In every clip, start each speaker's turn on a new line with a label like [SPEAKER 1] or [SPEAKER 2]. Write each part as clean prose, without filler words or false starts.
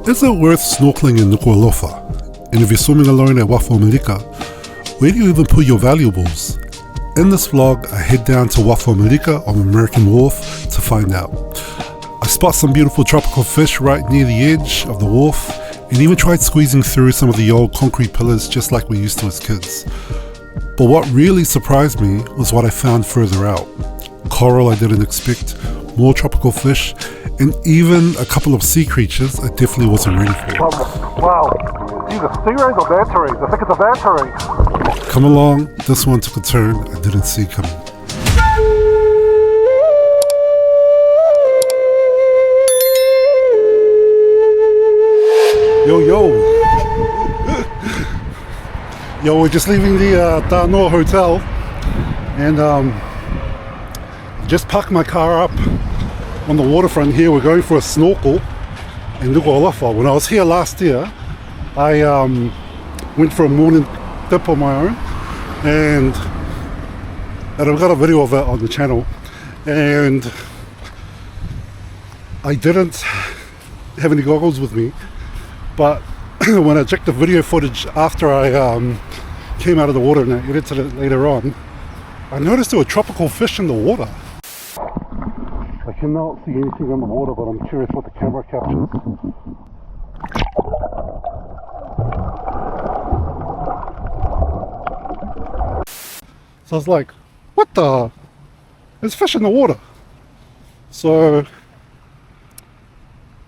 [SPEAKER 1] Is it worth snorkeling in Nukuʻalofa? And if you're swimming alone at Uafa Amelika, where do you even put your valuables? In this vlog, I head down to Uafa Amelika on American Wharf to find out. I spot some beautiful tropical fish right near the edge of the wharf, and even tried squeezing through some of the old concrete pillars just like we used to as kids. But what really surprised me was what I found further out. Coral I didn't expect, more tropical fish, and even a couple of sea creatures I definitely wasn't ready for.
[SPEAKER 2] Wow, these are stingrays or manta rays? I think it's a manta ray.
[SPEAKER 1] Come along, this one took a turn I didn't see coming. Yo, we're just leaving the Tanoa Hotel, and just parked my car up on the waterfront here. We're going for a snorkel in Nukuʻalofa. When I was here last year, I went for a morning dip on my own, and I've got a video of it on the channel, and I didn't have any goggles with me, but when I checked the video footage after I came out of the water and I edited it later on, I noticed there were tropical fish in the water. I cannot see anything on the water, but I'm curious what the camera captures. So I was like, what the? There's fish in the water. So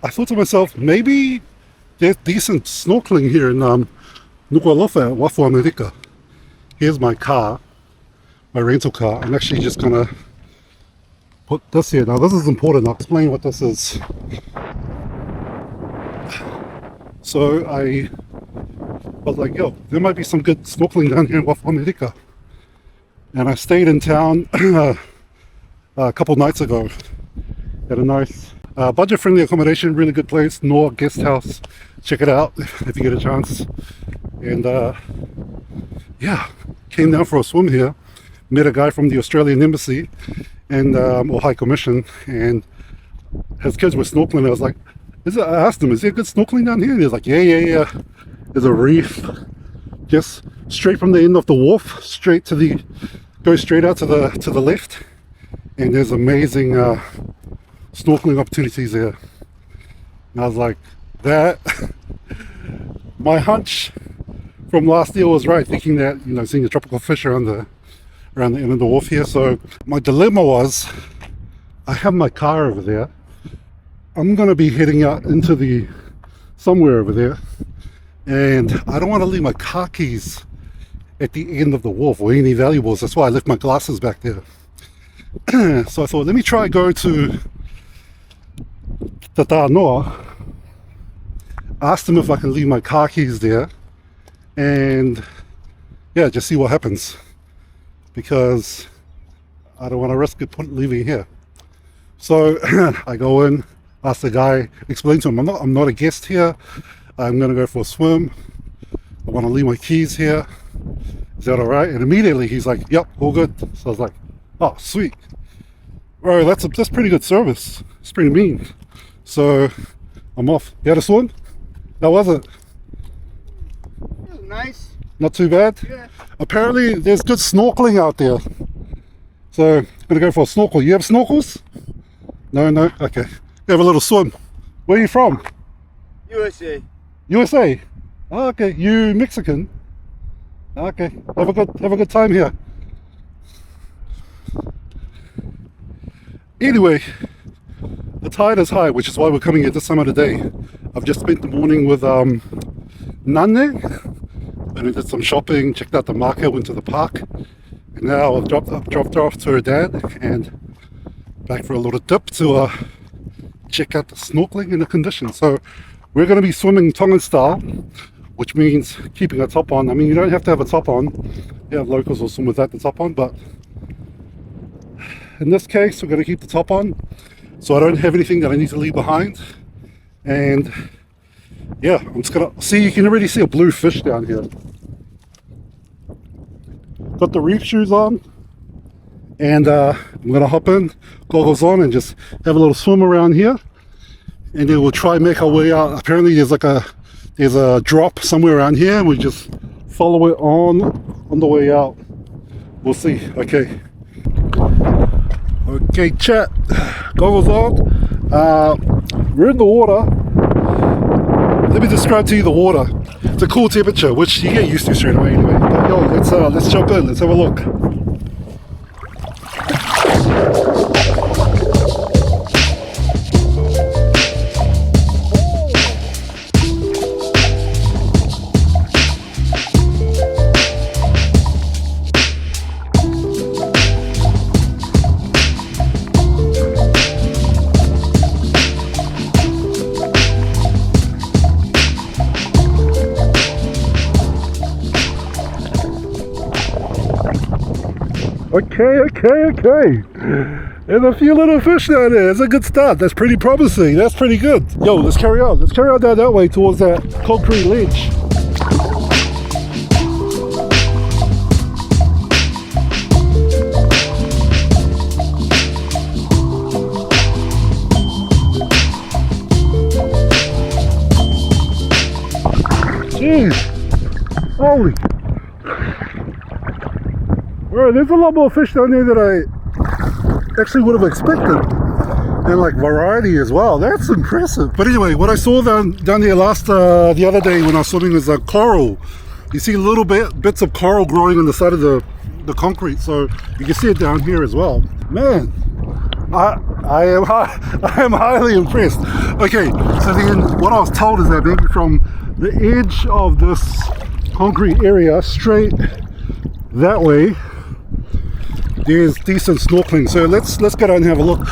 [SPEAKER 1] I thought to myself, maybe there's decent snorkeling here in Nukuʻalofa at Uafa Amelika. Here's my car, my rental car. I'm actually just gonna put this here. Now this is important, I'll explain what this is. So I was like, yo, there might be some good snorkeling down here in Uafa Amelika. And I stayed in town a couple nights ago at a nice budget-friendly accommodation, really good place, Noa Guest House. Check it out if you get a chance. And yeah, came down for a swim here. Met a guy from the Australian Embassy and or High Commission, and his kids were snorkeling. I was like, I asked him, is there good snorkeling down here? And he was like, yeah. There's a reef just straight from the end of the wharf, go straight out to the left, and there's amazing snorkeling opportunities there. And I was like, that my hunch from last year was right, thinking that, you know, seeing the tropical fish around the end of the wharf here. So my dilemma was, I have my car over there. I'm going to be heading out into somewhere over there, and I don't want to leave my car keys at the end of the wharf or any valuables. That's why I left my glasses back there. So I thought, let me try go to the Tanoa, asked him if I can leave my car keys there, and yeah, just see what happens, because I don't want to risk leaving here. So I go in, ask the guy, explain to him, I'm not a guest here, I'm going to go for a swim, I want to leave my keys here, is that alright? And immediately he's like, yep, all good. So I was like, oh sweet, bro, that's pretty good service. It's pretty mean. So I'm off. You had a swim? How was it?
[SPEAKER 3] It was nice.
[SPEAKER 1] Not too bad?
[SPEAKER 3] Yeah.
[SPEAKER 1] Apparently there's good snorkeling out there. So I'm gonna go for a snorkel. You have snorkels? No? Okay. You have a little swim. Where are you from?
[SPEAKER 3] USA.
[SPEAKER 1] USA? Oh, okay. You Mexican? Okay. Have a good time here. Anyway, the tide is high, which is why we're coming at this time of the day. I've just spent the morning with Nane, and we did some shopping, checked out the market, went to the park, and now I've dropped her off to her dad and back for a little dip to check out the snorkeling and the conditions. So we're going to be swimming Tongan style, which means keeping a top on. I mean, you don't have to have a top on. You have locals will swim without the top on, but in this case we're going to keep the top on, so I don't have anything that I need to leave behind. And yeah, I'm just gonna see, you can already see a blue fish down here. Got the reef shoes on, and I'm gonna hop in, goggles on, and just have a little swim around here. and then we'll try and make our way out. Apparently there's a drop somewhere around here, and we just follow it on the way out. We'll see. Okay, chat, goggles on. We're in the water. Let me describe to you the water. It's a cool temperature, which you get used to straight away anyway. But yo, let's jump in, let's have a look. Okay. There's a few little fish down there. It's a good start. That's pretty promising. That's pretty good. Yo, let's carry on. Let's carry on down that way towards that concrete ledge. Jeez. Holy. Well, there's a lot more fish down there than I actually would have expected, and like variety as well. That's impressive. But anyway, what I saw down there the other day when I was swimming was coral. You see little bits of coral growing on the side of the concrete, so you can see it down here as well. Man, I am highly impressed. Okay, so then what I was told is that maybe from the edge of this concrete area straight that way, there's decent snorkeling. So let's go down and have a look.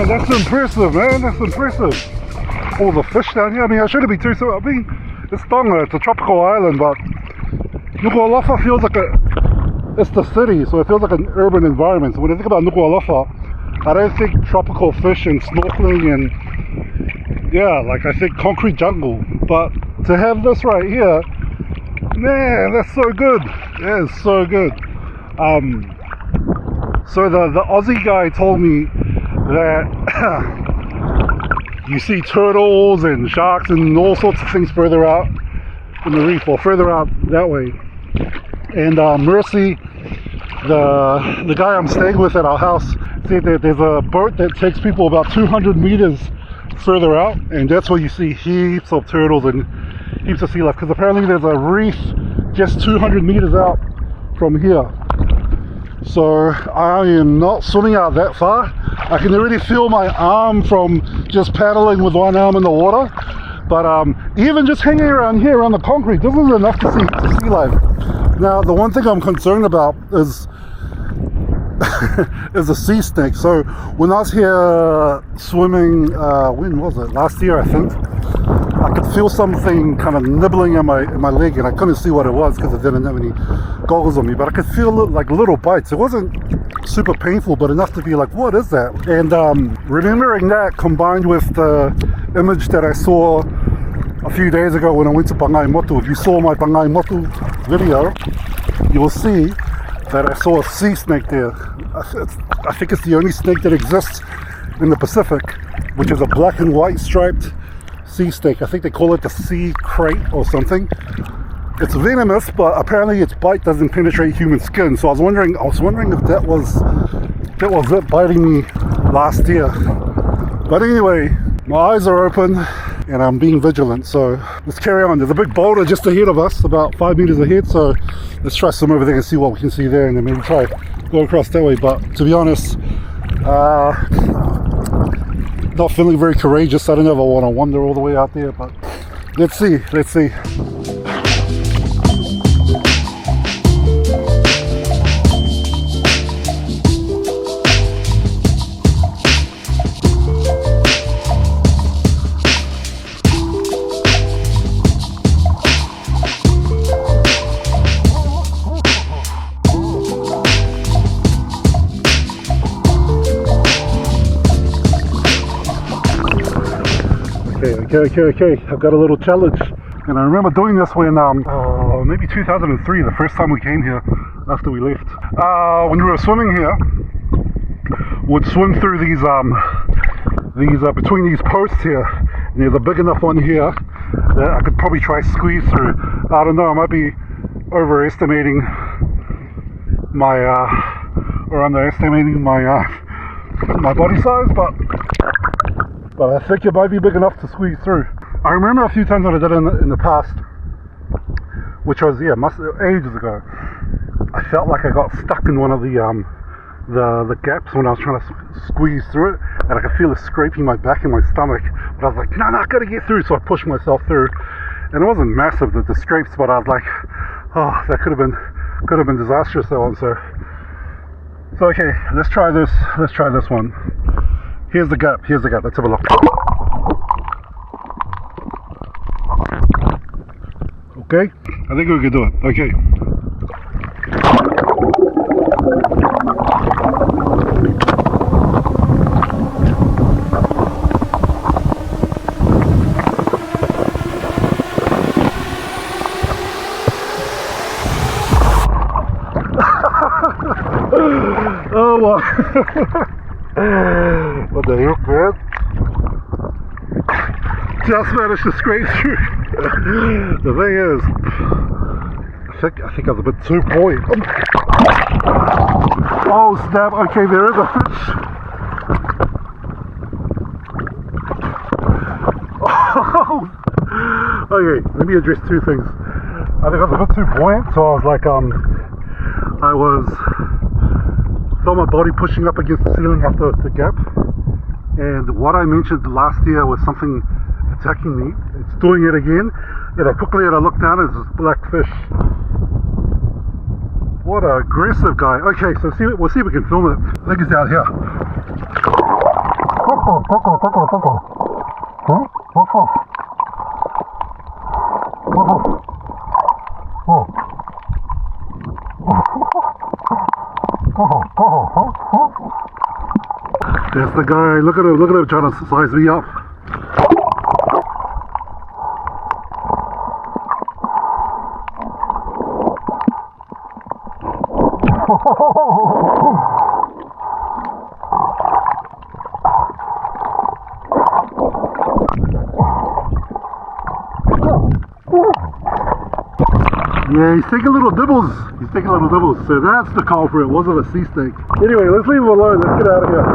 [SPEAKER 1] That's impressive, man. That's impressive. All the fish down here. I mean, I shouldn't be too so. I mean, it's Tonga. It's a tropical island, but Nukuʻalofa feels like it's the city, so it feels like an urban environment. So when I think about Nukuʻalofa, I don't think tropical fish and snorkeling and like I think concrete jungle. But to have this right here, man, that's so good. That is so good. So the Aussie guy told me that you see turtles and sharks and all sorts of things further out in the reef, or further out that way. And Mercy, the guy I'm staying with at our house, said that there's a boat that takes people about 200 meters further out, and that's where you see heaps of turtles and heaps of sea life, because apparently there's a reef just 200 meters out from here. So I am not swimming out that far. I can already feel my arm from just paddling with one arm in the water. But even just hanging around here around the concrete, this is enough to see sea life. Now, the one thing I'm concerned about is a sea snake. So when I was here swimming, when was it? Last year, I think. I could feel something kind of nibbling in my leg, and I couldn't see what it was because I didn't have any goggles on me, but I could feel like little bites. It wasn't super painful, but enough to be like, what is that? And remembering that combined with the image that I saw a few days ago when I went to Pangai Motu. If you saw my Pangai Motu video, you will see that I saw a sea snake there. I think it's the only snake that exists in the Pacific, which is a black and white striped sea snake. I think they call it the sea crate or something. It's venomous, but apparently its bite doesn't penetrate human skin. So I was wondering if that was it biting me last year. But anyway, my eyes are open and I'm being vigilant. So let's carry on. There's a big boulder just ahead of us, about 5 meters ahead. So let's try swim over there and see what we can see there, and then maybe try go across that way. But to be honest, not feeling very courageous. I don't know if I want to wander all the way out there, but let's see. Okay. I've got a little challenge. And I remember doing this when, maybe 2003, the first time we came here after we left. When we were swimming here, we'd swim through these between these posts here. And there's a big enough one here that I could probably try squeeze through. I don't know, I might be overestimating my, or underestimating my body size, but I think it might be big enough to squeeze through. I remember a few times that I did it in the past, which was, ages ago. I felt like I got stuck in one of the gaps when I was trying to squeeze through it, and I could feel it scraping my back and my stomach, but I was like, no, I gotta get through, so I pushed myself through, and it wasn't massive, the scrapes, but I was like, oh, that could have been disastrous, that one. So okay, let's try this one. Here's the gap, let's have a look. Okay, I think we can do it. Okay. Oh my. What the heck, man? Just managed to scrape through. The thing is, I think I was a bit too buoyant. Oh snap, okay, there is a fish. Okay, let me address two things. I think I was a bit too buoyant, so I was like, felt my body pushing up against the ceiling after the gap, and what I mentioned last year was something attacking me. It's doing it again, and I look down, and it's this black fish. What an aggressive guy. Okay, so we'll see if we can film it. I think he's down here. There's the guy. Look at him trying to size me up. Yeah, he's taking little dibbles. So that's the culprit. It wasn't a sea snake. Anyway, let's leave him alone. Let's get out of here.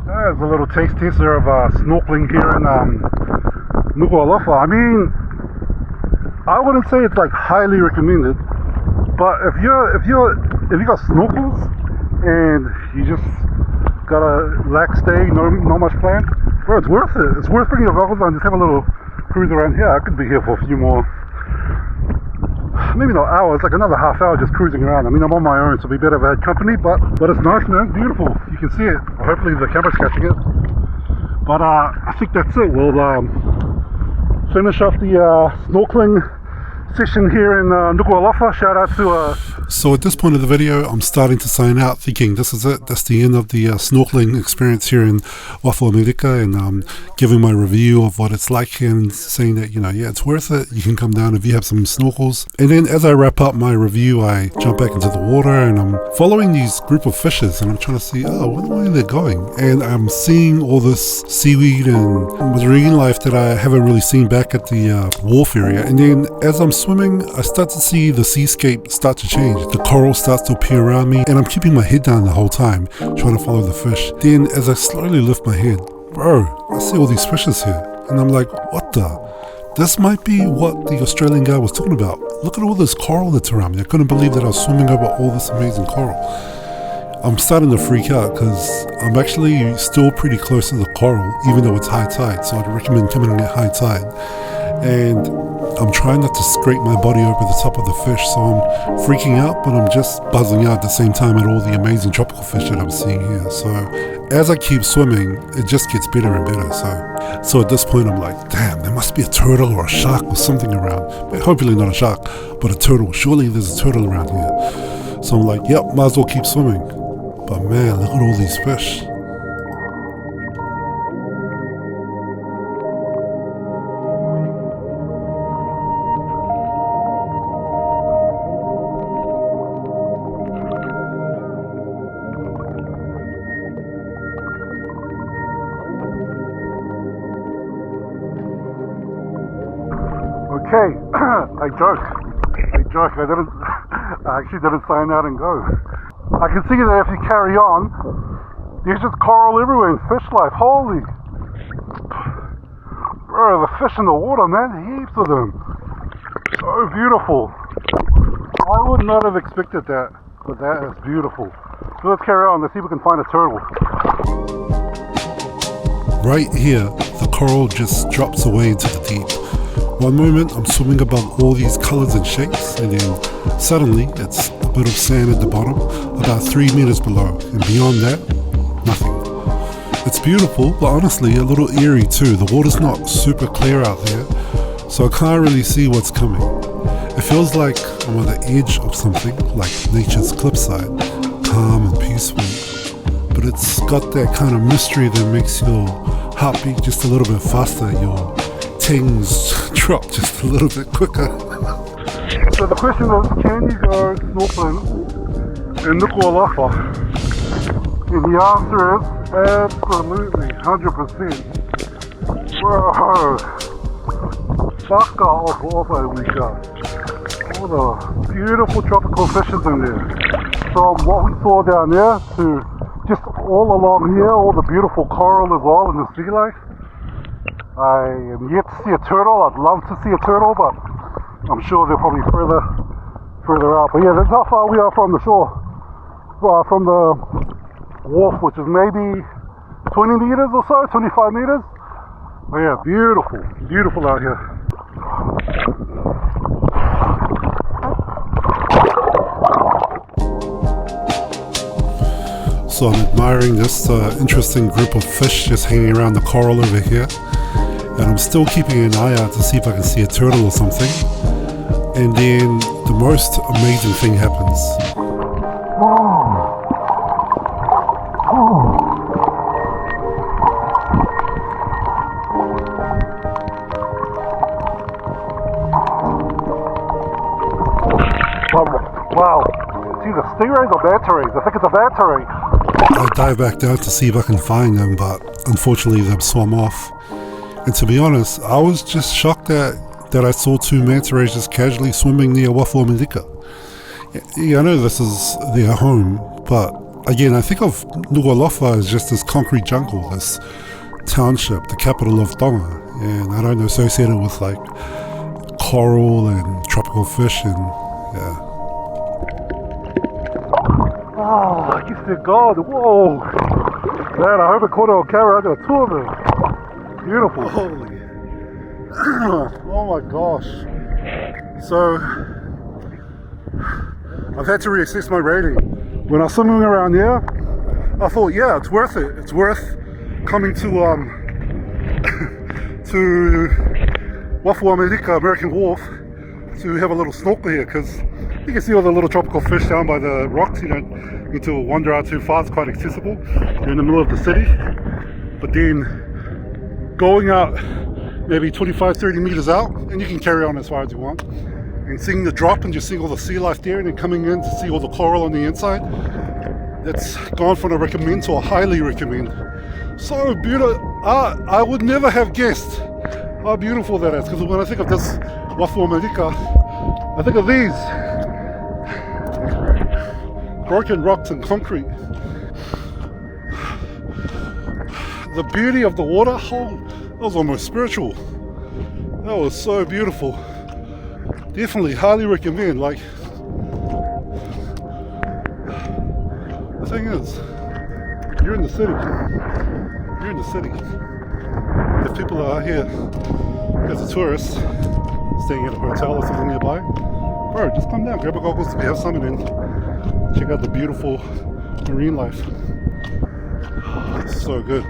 [SPEAKER 1] There's a little taste tester of snorkeling here in Nukuʻalofa. I mean, I wouldn't say it's like highly recommended, but if you got snorkels and you just got a relaxed day, not much planned, bro, it's worth it. It's worth bringing your goggles on and just have a little cruise around here. I could be here for a few more, maybe not hours, like another half hour just cruising around. I mean, I'm on my own, so it'd be better if I had company, but it's nice, man. Beautiful. You can see it. Hopefully the camera's catching it. But I think that's it. We'll finish off the snorkeling session here in Nukuʻalofa. Shout out to
[SPEAKER 4] So at this point of the video, I'm starting to sign out, thinking this is it. That's the end of the snorkeling experience here in Uafa Amelika, and giving my review of what it's like and saying that, yeah, it's worth it. You can come down if you have some snorkels. And then as I wrap up my review, I jump back into the water and I'm following these group of fishes and I'm trying to see, what way they're going. And I'm seeing all this seaweed and marine life that I haven't really seen back at the Wharf area. And then as I'm swimming, I start to see the seascape start to change. The coral starts to appear around me and I'm keeping my head down the whole time, trying to follow the fish. Then as I slowly lift my head, bro, I see all these fishes here. And I'm like, what the? This might be what the Australian guy was talking about. Look at all this coral that's around me. I couldn't believe that I was swimming over all this amazing coral. I'm starting to freak out because I'm actually still pretty close to the coral, even though it's high tide. So I'd recommend coming in at high tide. and I'm trying not to scrape my body over the top of the fish, so I'm freaking out, but I'm just buzzing out at the same time at all the amazing tropical fish that I'm seeing here. So as I keep swimming, it just gets better and better. So at this point I'm like, damn, there must be a turtle or a shark or something around. Hopefully not a shark, but a turtle. Surely there's a turtle around here. So I'm like, yep, might as well keep swimming. But man, look at all these fish.
[SPEAKER 1] Okay, I joke. I actually didn't sign out and go. I can see that if you carry on, there's just coral everywhere and fish life. Holy, bro, the fish in the water, man, heaps of them. So beautiful. I would not have expected that, but that is beautiful. So let's carry on. Let's see if we can find a turtle.
[SPEAKER 4] Right here, the coral just drops away into the deep. One moment I'm swimming above all these colors and shapes, and then suddenly it's a bit of sand at the bottom, about 3 meters below, and beyond that, nothing. It's beautiful, but honestly a little eerie too. The water's not super clear out there, so I can't really see what's coming. It feels like I'm on the edge of something, like nature's cliffside, calm and peaceful, but it's got that kind of mystery that makes your heartbeat just a little bit faster, your things drop just a little bit quicker.
[SPEAKER 1] So the question is, can you go snorkeling in Nukuʻalofa? And the answer is absolutely, 100%. Whoa! Waka of Uafa Amelika. All the beautiful tropical fishes in there. From what we saw down there to just all along here, all the beautiful coral as well and the sea life. I am yet to see a turtle. I'd love to see a turtle, but I'm sure they're probably further out. But yeah, that's how far we are from the shore. From the wharf, which is maybe 20 meters or so, 25 meters. But yeah, beautiful, beautiful out here.
[SPEAKER 4] So I'm admiring this interesting group of fish just hanging around the coral over here. And I'm still keeping an eye out to see if I can see a turtle or something. And then the most amazing thing happens.
[SPEAKER 1] Wow. It's either stingrays or manta rays. I think it's a manta ray.
[SPEAKER 4] I dive back down to see if I can find them, but unfortunately they've swum off. And to be honest, I was just shocked that I saw two manta rays just casually swimming near Uafa Amelika. Yeah, I know this is their home, but again, I think of Nukuʻalofa as just this concrete jungle, this township, the capital of Tonga, and I don't associate it with like coral and tropical fish and yeah.
[SPEAKER 1] Oh, I guess they're gone. Whoa. Man, I hope I caught it on camera. I got two of them. Beautiful. Holy. Oh my gosh. So, I've had to reassess my rating. When I was swimming around here, I thought, yeah, it's worth it. It's worth coming to to Uafa Amelika, American Wharf, to have a little snorkel here, because you can see all the little tropical fish down by the rocks. You don't need to wander out too far. It's quite accessible. You're in the middle of the city. But then going out maybe 25-30 meters out, and you can carry on as far as you want, and seeing the drop and just seeing all the sea life there, and then coming in to see all the coral on the inside, that's gone from a recommend to a highly recommend. So beautiful. I would never have guessed how beautiful that is, because when I think of this Uafa Amelika, I think of these broken rocks and concrete. The beauty of the water, that was almost spiritual. That was so beautiful. Definitely highly recommend. Like, the thing is, you're in the city. If people are out here as a tourist staying at a hotel or something nearby, bro, just come down, grab a goggles if you have some, and then check out the beautiful marine life. It's so good.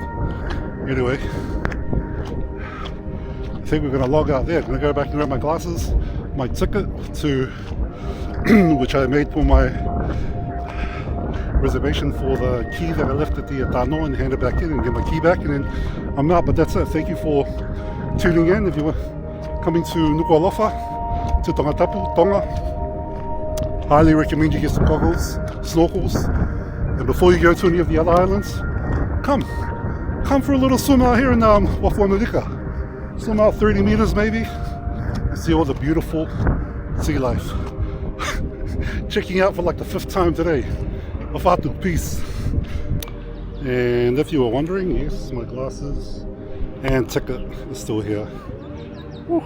[SPEAKER 1] Anyway, I think we're gonna log out there. I'm gonna go back and grab my glasses, my ticket to which I made for my reservation for the key that I left at the Tano, and hand it back in and get my key back, and then I'm out. But that's it. Thank you for tuning in. If you were coming to Nukuʻalofa, to Tonga, highly recommend you get some goggles, snorkels, and before you go to any of the other islands, come for a little swim out here in Uafa Amelika. Swim out 30 meters maybe, and see all the beautiful sea life. Checking out for like the 5th time today. Afatu, peace. And if you were wondering, yes, my glasses and ticket is still here. Whew.